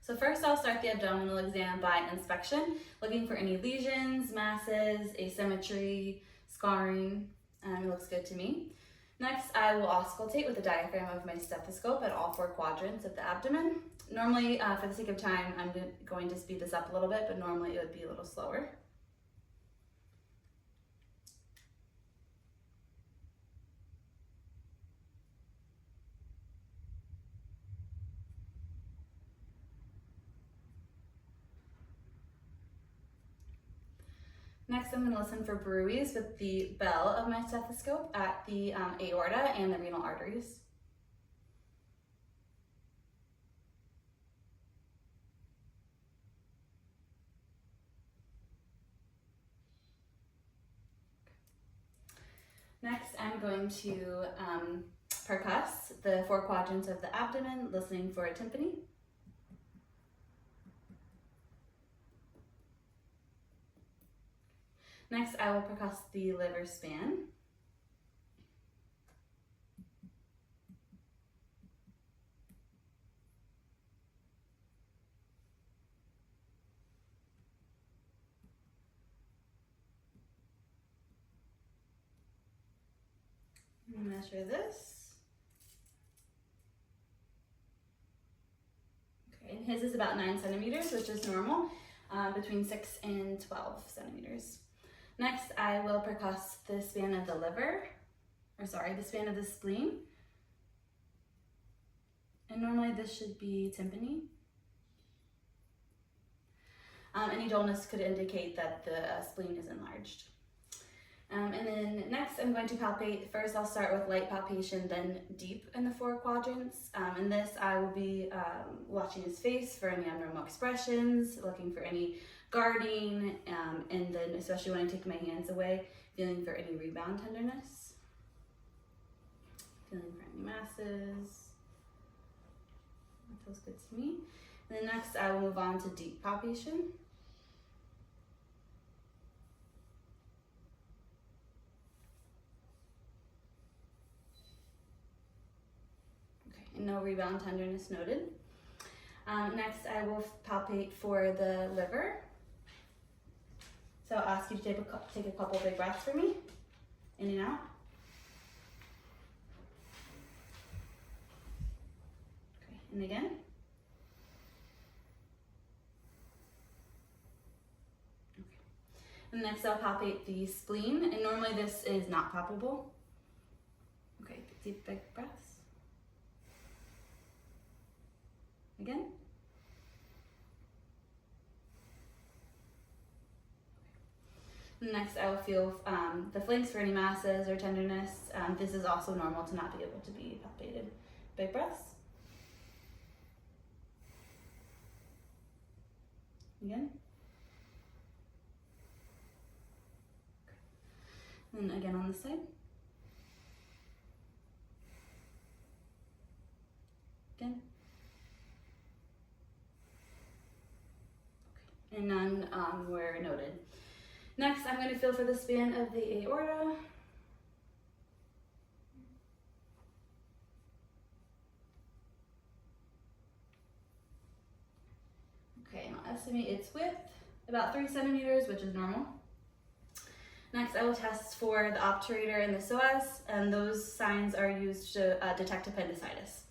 So first I'll start the abdominal exam by inspection, looking for any lesions, masses, asymmetry, scarring, and it looks good to me. Next, I will auscultate with the diaphragm of my stethoscope at all 4 quadrants of the abdomen. Normally, for the sake of time, I'm going to speed this up a little bit, but normally it would be a little slower. Next, I'm going to listen for bruits with the bell of my stethoscope at the aorta and the renal arteries. Next, I'm going to percuss the 4 quadrants of the abdomen, listening for a tympani. Next, I will percuss the liver span. Measure this. Okay, and his is about 9 centimeters, which is normal, between 6 and 12 centimeters. Next, I will percuss the span of the liver, the span of the spleen. And normally this should be tympani. Any dullness could indicate that the spleen is enlarged. And then next I'm going to palpate. First I'll start with light palpation, then deep in the 4 quadrants. In this I will be watching his face for any abnormal expressions, looking for any guarding, and then especially when I take my hands away, feeling for any rebound tenderness, feeling for any masses. That feels good to me. And then next I will move on to deep palpation. No rebound tenderness noted. Next, I will palpate for the liver. So I'll ask you to take a couple big breaths for me, in and out. Okay, and again. Okay. And next, I'll palpate the spleen, and normally this is not palpable. Okay, deep big breaths. Again. Next, I will feel the flanks for any masses or tenderness. This is also normal to not be able to be palpated. Big breaths. Again. And again on this side. Again. And none were noted. Next, I'm going to feel for the span of the aorta. Okay, and I'll estimate its width, about 3 centimeters, which is normal. Next, I will test for the obturator and the psoas, and those signs are used to detect appendicitis.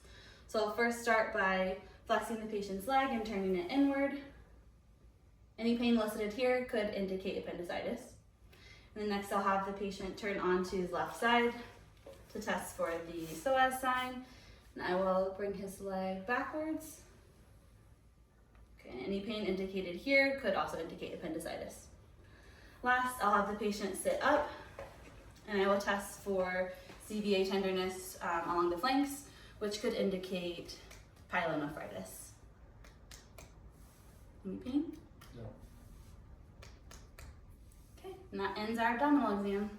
So I'll first start by flexing the patient's leg and turning it inward. Any pain listed here could indicate appendicitis. And then next I'll have the patient turn onto his left side to test for the psoas sign. And I will bring his leg backwards. Okay, any pain indicated here could also indicate appendicitis. Last, I'll have the patient sit up and I will test for CVA tenderness along the flanks, which could indicate pyelonephritis. Any pain? No. Okay, and that ends our abdominal exam.